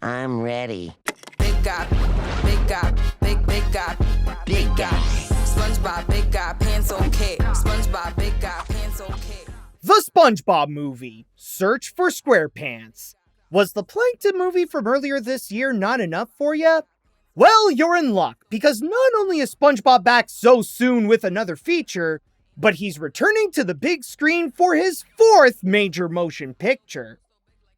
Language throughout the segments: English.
I'm ready. Big guy, big guy, big guy, big guy. SpongeBob, big guy, pants okay. SpongeBob, big guy, pants okay. The SpongeBob Movie, Search for SquarePants. Was the Plankton movie from earlier this year not enough for you? Well, you're in luck, because not only is SpongeBob back so soon with another feature, but he's returning to the big screen for his 4th major motion picture.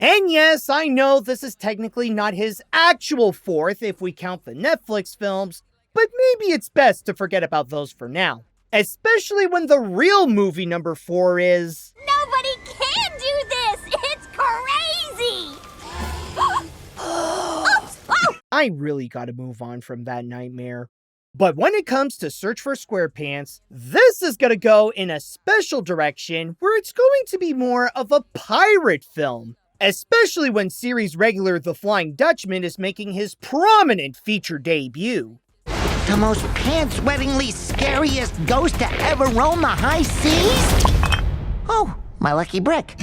And yes, I know this is technically not his actual 4th if we count the Netflix films, but maybe it's best to forget about those for now. Especially when the real movie number 4 is... Nobody can do this! It's crazy! I really gotta move on from that nightmare. But when it comes to Search for SquarePants, this is gonna go in a special direction where it's going to be more of a pirate film. Especially when series regular The Flying Dutchman is making his prominent feature debut. The most pants-wettingly scariest ghost to ever roam the high seas? Oh, my lucky brick.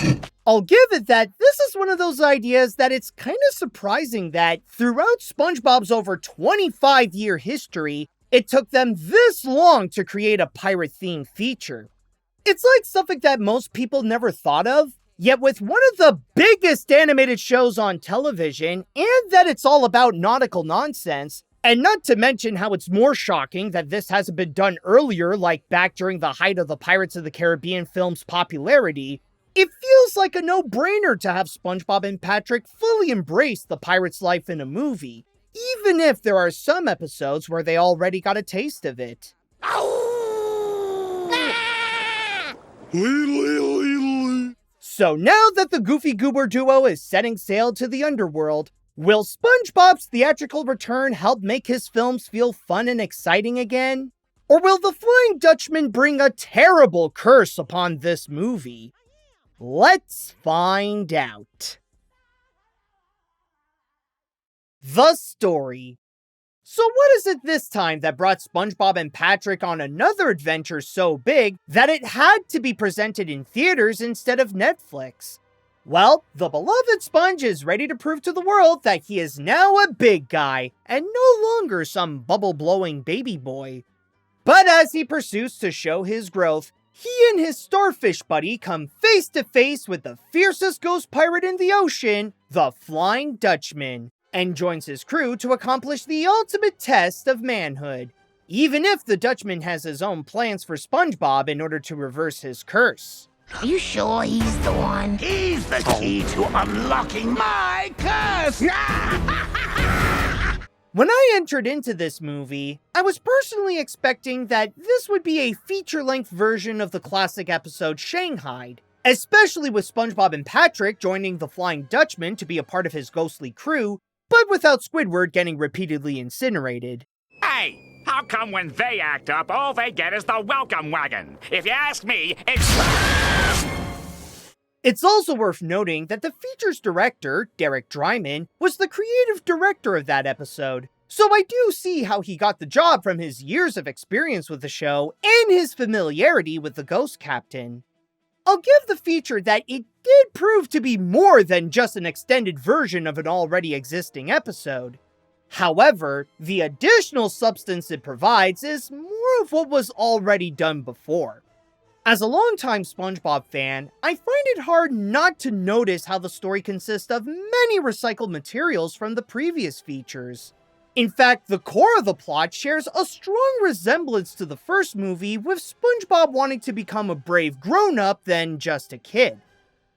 I'll give it that this is one of those ideas that it's kind of surprising that throughout SpongeBob's over 25-year history, it took them this long to create a pirate-themed feature. It's like something that most people never thought of, yet with one of the biggest animated shows on television, and that it's all about nautical nonsense, and not to mention how it's more shocking that this hasn't been done earlier, like back during the height of the Pirates of the Caribbean film's popularity, it feels like a no-brainer to have SpongeBob and Patrick fully embrace the pirate's life in a movie, even if there are some episodes where they already got a taste of it. So now that the Goofy Goober duo is setting sail to the underworld, will SpongeBob's theatrical return help make his films feel fun and exciting again? Or will the Flying Dutchman bring a terrible curse upon this movie? Let's find out. The story. So what is it this time that brought SpongeBob and Patrick on another adventure so big that it had to be presented in theaters instead of Netflix? Well, the beloved Sponge is ready to prove to the world that he is now a big guy, and no longer some bubble-blowing baby boy. But as he pursues to show his growth, he and his starfish buddy come face to face with the fiercest ghost pirate in the ocean, the Flying Dutchman, and joins his crew to accomplish the ultimate test of manhood, even if the Dutchman has his own plans for SpongeBob in order to reverse his curse. Are you sure he's the one? He's the key to unlocking my curse! When I entered into this movie, I was personally expecting that this would be a feature-length version of the classic episode Shanghaied, especially with SpongeBob and Patrick joining the Flying Dutchman to be a part of his ghostly crew, but without Squidward getting repeatedly incinerated. Hey, how come when they act up, all they get is the welcome wagon? If you ask me, it's... It's also worth noting that the feature's director, Derek Dryman, was the creative director of that episode, so I do see how he got the job from his years of experience with the show and his familiarity with the Ghost Captain. I'll give the feature that it did prove to be more than just an extended version of an already existing episode. However, the additional substance it provides is more of what was already done before. As a longtime SpongeBob fan, I find it hard not to notice how the story consists of many recycled materials from the previous features. In fact, the core of the plot shares a strong resemblance to the first movie, with SpongeBob wanting to become a brave grown-up than just a kid.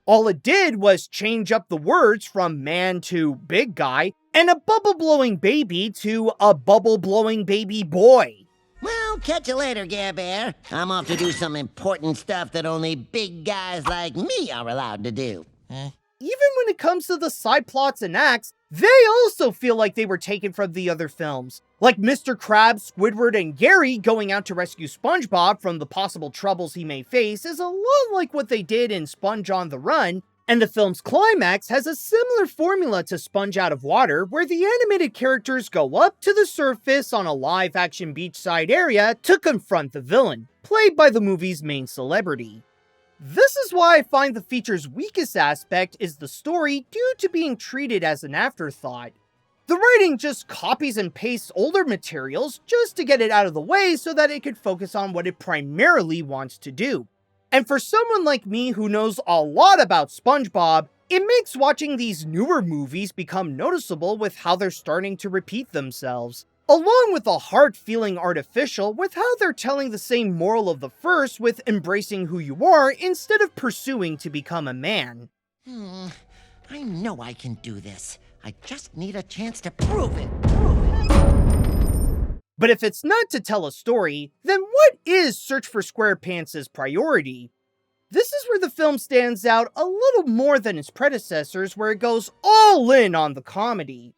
All it did was change up the words from man to big guy, and a bubble-blowing baby to a bubble-blowing baby boy. Well, catch you later, Gare Bear. I'm off to do some important stuff that only big guys like me are allowed to do. Even when it comes to the side plots and acts, they also feel like they were taken from the other films. Like Mr. Krabs, Squidward, and Gary going out to rescue SpongeBob from the possible troubles he may face is a lot like what they did in Sponge on the Run, and the film's climax has a similar formula to Sponge Out of Water, where the animated characters go up to the surface on a live-action beachside area to confront the villain, played by the movie's main celebrity. This is why I find the feature's weakest aspect is the story due to being treated as an afterthought. The writing just copies and pastes older materials just to get it out of the way so that it could focus on what it primarily wants to do. And for someone like me who knows a lot about SpongeBob, it makes watching these newer movies become noticeable with how they're starting to repeat themselves, along with the heart feeling artificial with how they're telling the same moral of the first with embracing who you are instead of pursuing to become a man. I know I can do this. I just need a chance to prove it. But if it's not to tell a story, then what is Search for SquarePants' priority? This is where the film stands out a little more than its predecessors, where it goes all in on the comedy.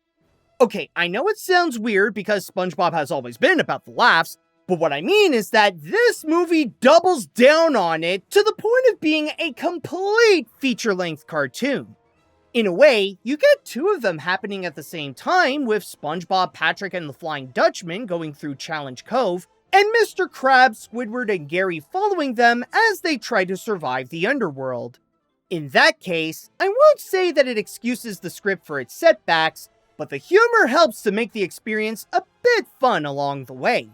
Okay, I know it sounds weird because SpongeBob has always been about the laughs, but what I mean is that this movie doubles down on it to the point of being a complete feature-length cartoon. In a way, you get two of them happening at the same time, with SpongeBob, Patrick, and the Flying Dutchman going through Challenge Cove, and Mr. Krabs, Squidward, and Gary following them as they try to survive the underworld. In that case, I won't say that it excuses the script for its setbacks, but the humor helps to make the experience a bit fun along the way.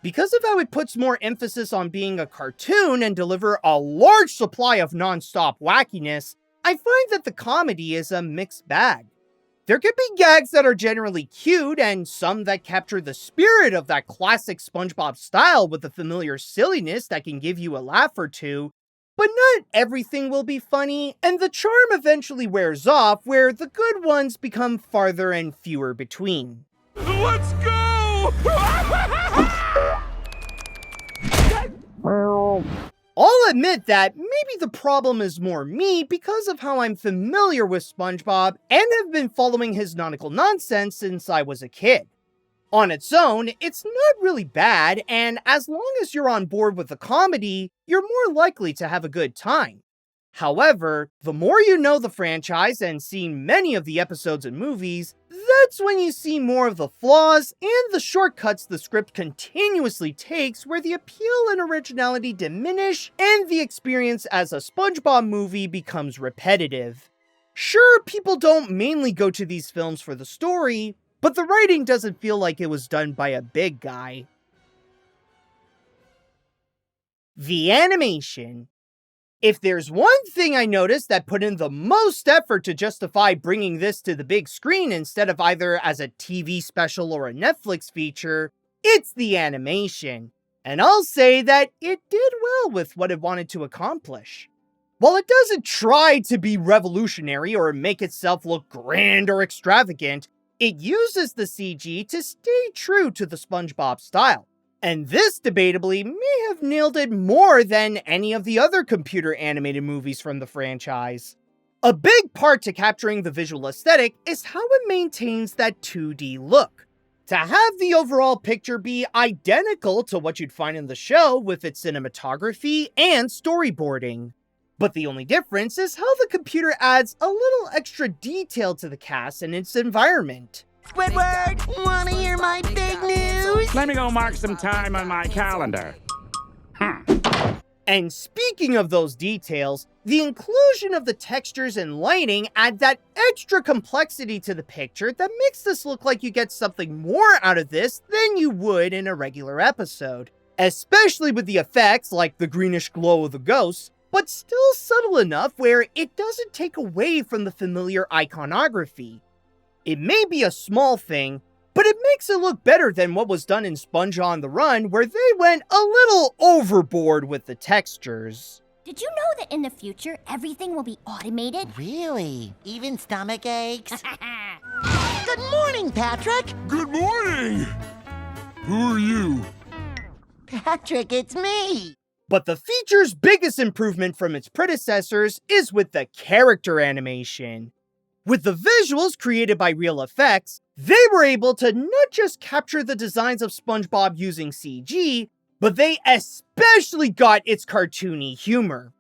Because of how it puts more emphasis on being a cartoon and deliver a large supply of non-stop wackiness, I find that the comedy is a mixed bag. There can be gags that are generally cute, and some that capture the spirit of that classic SpongeBob style with the familiar silliness that can give you a laugh or two, but not everything will be funny, and the charm eventually wears off where the good ones become farther and fewer between. Let's go! I'll admit that maybe the problem is more me because of how I'm familiar with SpongeBob and have been following his nautical nonsense since I was a kid. On its own, it's not really bad, and as long as you're on board with the comedy, you're more likely to have a good time. However, the more you know the franchise and seen many of the episodes and movies, that's when you see more of the flaws and the shortcuts the script continuously takes, where the appeal and originality diminish and the experience as a SpongeBob movie becomes repetitive. Sure, people don't mainly go to these films for the story, but the writing doesn't feel like it was done by a big guy. The animation. If there's one thing I noticed that put in the most effort to justify bringing this to the big screen instead of either as a TV special or a Netflix feature, it's the animation. And I'll say that it did well with what it wanted to accomplish. While it doesn't try to be revolutionary or make itself look grand or extravagant, it uses the CG to stay true to the SpongeBob style. And this, debatably, may have nailed it more than any of the other computer animated movies from the franchise. A big part to capturing the visual aesthetic is how it maintains that 2D look. To have the overall picture be identical to what you'd find in the show with its cinematography and storyboarding. But the only difference is how the computer adds a little extra detail to the cast and its environment. Squidward, wanna hear my big news? Let me go mark some time on my calendar. And speaking of those details, the inclusion of the textures and lighting add that extra complexity to the picture that makes this look like you get something more out of this than you would in a regular episode. Especially with the effects like the greenish glow of the ghosts, but still subtle enough where it doesn't take away from the familiar iconography. It may be a small thing, but it makes it look better than what was done in Sponge on the Run, where they went a little overboard with the textures. Did you know that in the future, everything will be automated? Really? Even stomach aches? Good morning, Patrick! Good morning! Who are you? Patrick, it's me! But the feature's biggest improvement from its predecessors is with the character animation. With the visuals created by real effects, they were able to not just capture the designs of SpongeBob using CG, but they especially got its cartoony humor.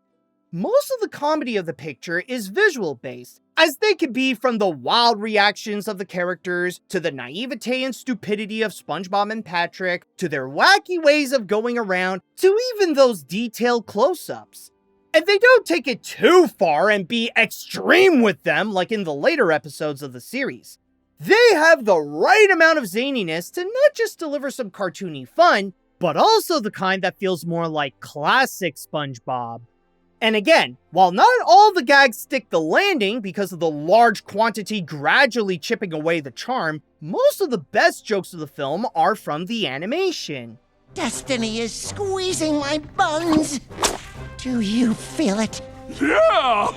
Most of the comedy of the picture is visual-based, as they could be from the wild reactions of the characters, to the naivete and stupidity of SpongeBob and Patrick, to their wacky ways of going around, to even those detailed close-ups. And they don't take it too far and be extreme with them like in the later episodes of the series. They have the right amount of zaniness to not just deliver some cartoony fun, but also the kind that feels more like classic SpongeBob. And again, while not all the gags stick the landing because of the large quantity gradually chipping away the charm, most of the best jokes of the film are from the animation. Destiny is squeezing my buns. Do you feel it? Yeah!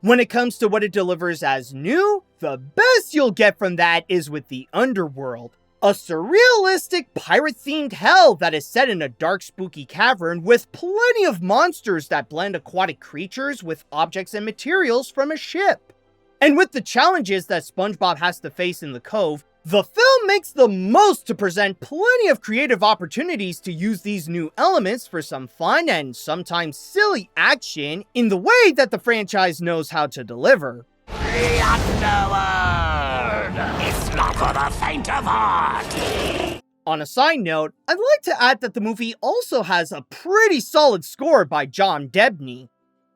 When it comes to what it delivers as new, the best you'll get from that is with the Underworld. A surrealistic pirate-themed hell that is set in a dark, spooky cavern with plenty of monsters that blend aquatic creatures with objects and materials from a ship. And with the challenges that SpongeBob has to face in the cove, the film makes the most to present plenty of creative opportunities to use these new elements for some fun and sometimes silly action in the way that the franchise knows how to deliver. The Underworld! It's not for the faint of heart! On a side note, I'd like to add that the movie also has a pretty solid score by John Debney.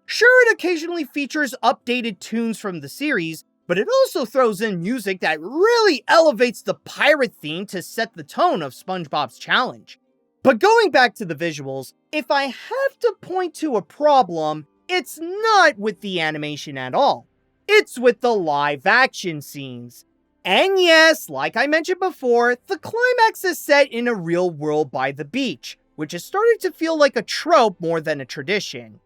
Sure, it occasionally features updated tunes from the series, but it also throws in music that really elevates the pirate theme to set the tone of SpongeBob's challenge. But going back to the visuals, if I have to point to a problem, it's not with the animation at all. It's with the live action scenes. And yes, like I mentioned before, the climax is set in a real world by the beach, which is starting to feel like a trope more than a tradition.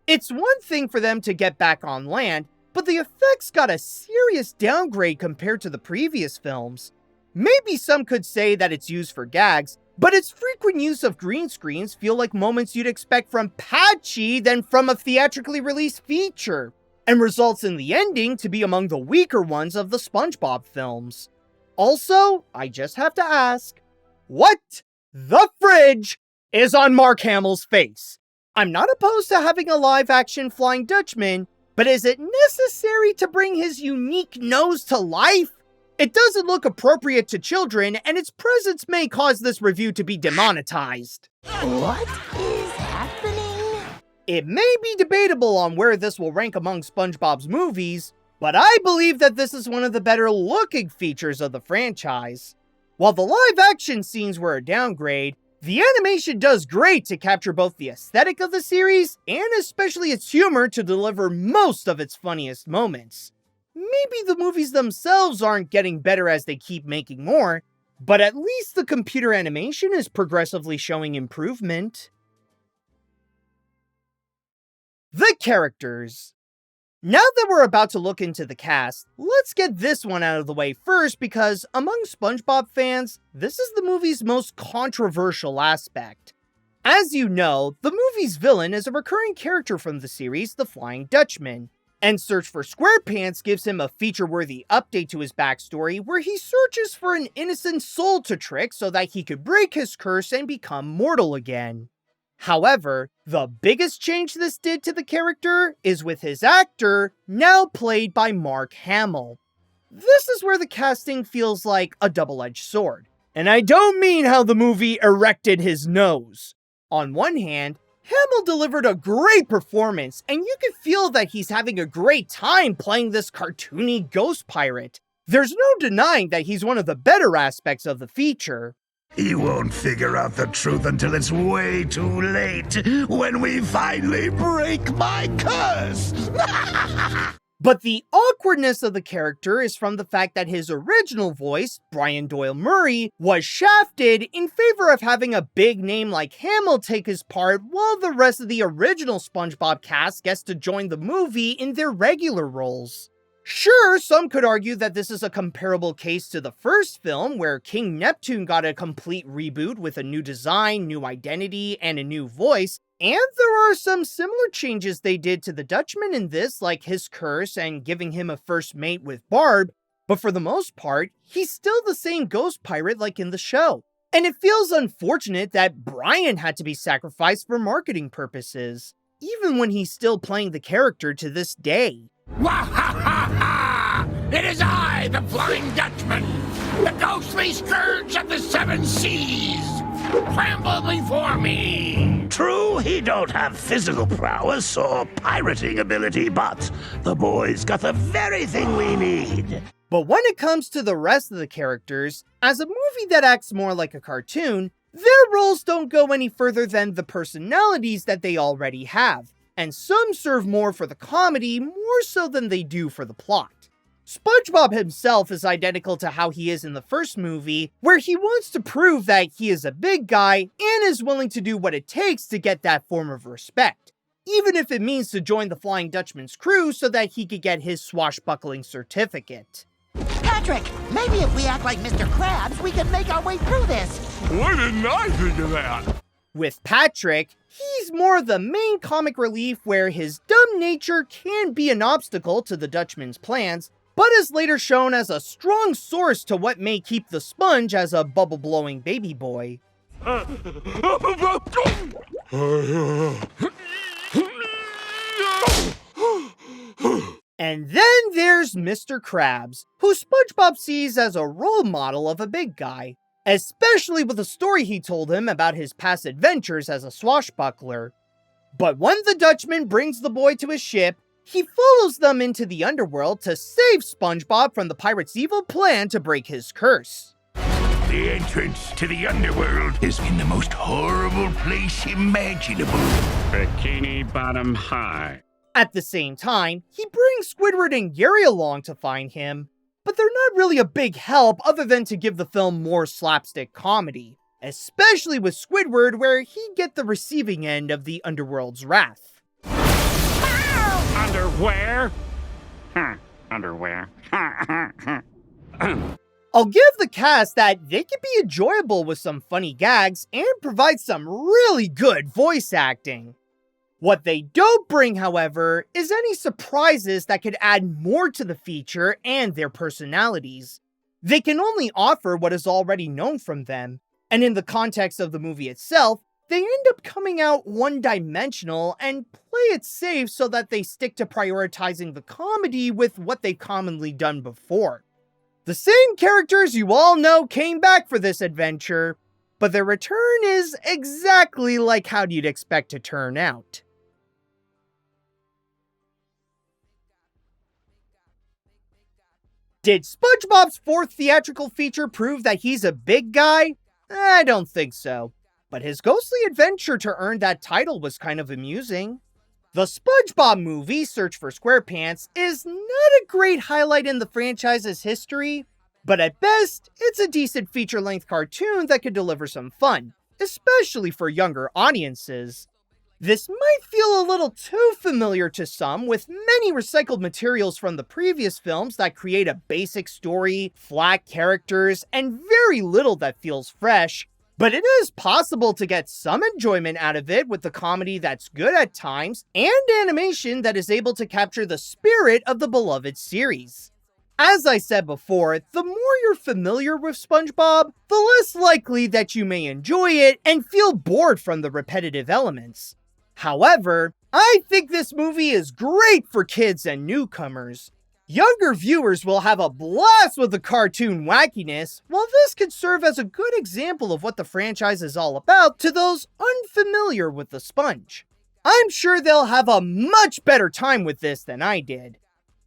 It's one thing for them to get back on land, but the effects got a serious downgrade compared to the previous films. Maybe some could say that it's used for gags, but its frequent use of green screens feel like moments you'd expect from Patchy than from a theatrically released feature, and results in the ending to be among the weaker ones of the SpongeBob films. Also, I just have to ask, what the fridge is on Mark Hamill's face? I'm not opposed to having a live-action Flying Dutchman, but is it necessary to bring his unique nose to life? It doesn't look appropriate to children, and its presence may cause this review to be demonetized. What is happening? It may be debatable on where this will rank among SpongeBob's movies, but I believe that this is one of the better looking features of the franchise. While the live-action scenes were a downgrade, the animation does great to capture both the aesthetic of the series and especially its humor to deliver most of its funniest moments. Maybe the movies themselves aren't getting better as they keep making more, but at least the computer animation is progressively showing improvement. The characters. Now that we're about to look into the cast, let's get this one out of the way first because, among SpongeBob fans, this is the movie's most controversial aspect. As you know, the movie's villain is a recurring character from the series, the Flying Dutchman, and Search for SquarePants gives him a feature-worthy update to his backstory where he searches for an innocent soul to trick so that he could break his curse and become mortal again. However, the biggest change this did to the character is with his actor, now played by Mark Hamill. This is where the casting feels like a double-edged sword. And I don't mean how the movie erected his nose. On one hand, Hamill delivered a great performance, and you can feel that he's having a great time playing this cartoony ghost pirate. There's no denying that he's one of the better aspects of the feature. You won't figure out the truth until it's way too late, when we finally break my curse! But the awkwardness of the character is from the fact that his original voice, Brian Doyle Murray, was shafted in favor of having a big name like Hamill take his part while the rest of the original SpongeBob cast gets to join the movie in their regular roles. Sure, some could argue that this is a comparable case to the first film, where King Neptune got a complete reboot with a new design, new identity, and a new voice, and there are some similar changes they did to the Dutchman in this, like his curse and giving him a first mate with Barb, but for the most part, he's still the same ghost pirate like in the show. And it feels unfortunate that Brian had to be sacrificed for marketing purposes, even when he's still playing the character to this day. Wah-ha-ha-ha! It is I, the Flying Dutchman, the ghostly scourge of the seven seas! Tremble before me! True, he don't have physical prowess or pirating ability, but the boy's got the very thing we need. But when it comes to the rest of the characters, as a movie that acts more like a cartoon, their roles don't go any further than the personalities that they already have, and some serve more for the comedy more so than they do for the plot. SpongeBob himself is identical to how he is in the first movie, where he wants to prove that he is a big guy and is willing to do what it takes to get that form of respect, even if it means to join the Flying Dutchman's crew so that he could get his swashbuckling certificate. Patrick, maybe if we act like Mr. Krabs, we can make our way through this. Why didn't I think of that? With Patrick, he's more the main comic relief where his dumb nature can be an obstacle to the Dutchman's plans, but is later shown as a strong source to what may keep the sponge as a bubble-blowing baby boy. And then there's Mr. Krabs, who SpongeBob sees as a role model of a big guy, especially with the story he told him about his past adventures as a swashbuckler. But when the Dutchman brings the boy to his ship, he follows them into the underworld to save SpongeBob from the pirates' evil plan to break his curse. The entrance to the underworld is in the most horrible place imaginable. Bikini Bottom High. At the same time, he brings Squidward and Gary along to find him, but they're not really a big help other than to give the film more slapstick comedy, especially with Squidward where he'd get the receiving end of the underworld's wrath. Underwear? Underwear. I'll give the cast that they can be enjoyable with some funny gags and provide some really good voice acting. What they don't bring, however, is any surprises that could add more to the feature and their personalities. They can only offer what is already known from them, and in the context of the movie itself, they end up coming out one-dimensional and play it safe so that they stick to prioritizing the comedy with what they've commonly done before. The same characters you all know came back for this adventure, but their return is exactly like how you'd expect to turn out. Did SpongeBob's fourth theatrical feature prove that he's a big guy? I don't think so. But his ghostly adventure to earn that title was kind of amusing. The SpongeBob Movie, Search for SquarePants, is not a great highlight in the franchise's history, but at best, it's a decent feature-length cartoon that could deliver some fun, especially for younger audiences. This might feel a little too familiar to some, with many recycled materials from the previous films that create a basic story, flat characters, and very little that feels fresh, but it is possible to get some enjoyment out of it with the comedy that's good at times, and animation that is able to capture the spirit of the beloved series. As I said before, the more you're familiar with SpongeBob, the less likely that you may enjoy it and feel bored from the repetitive elements. However, I think this movie is great for kids and newcomers. Younger viewers will have a blast with the cartoon wackiness, while this could serve as a good example of what the franchise is all about to those unfamiliar with the sponge. I'm sure they'll have a much better time with this than I did.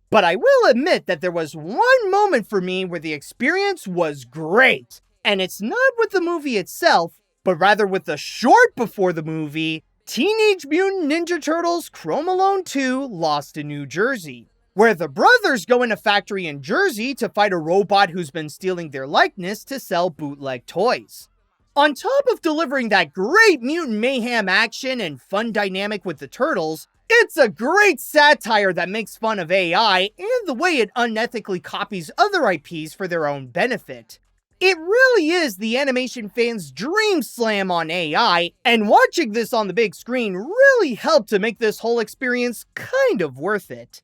But I will admit that there was one moment for me where the experience was great, and it's not with the movie itself, but rather with the short before the movie, Teenage Mutant Ninja Turtles Chrome Alone 2 Lost in New Jersey, where the brothers go in a factory in Jersey to fight a robot who's been stealing their likeness to sell bootleg toys. On top of delivering that great mutant mayhem action and fun dynamic with the turtles, it's a great satire that makes fun of AI and the way it unethically copies other IPs for their own benefit. It really is the animation fans' dream slam on AI, and watching this on the big screen really helped to make this whole experience kind of worth it.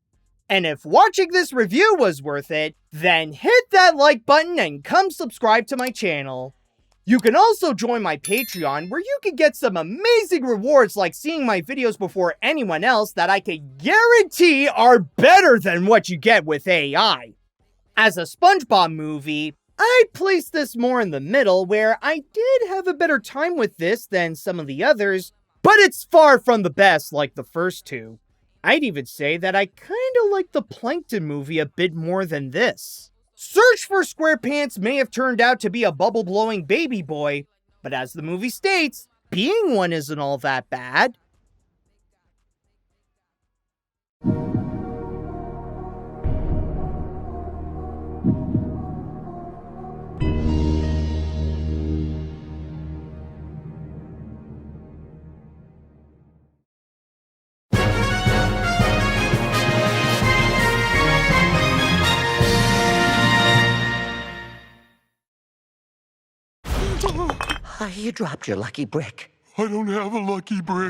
And if watching this review was worth it, then hit that like button and come subscribe to my channel. You can also join my Patreon, where you can get some amazing rewards like seeing my videos before anyone else that I can guarantee are better than what you get with AI. As a SpongeBob movie, I'd place this more in the middle, where I did have a better time with this than some of the others, but it's far from the best like the first two. I'd even say that I kinda like the Plankton movie a bit more than this. Search for SquarePants may have turned out to be a bubble-blowing baby boy, but as the movie states, being one isn't all that bad. You dropped your lucky brick. I don't have a lucky brick.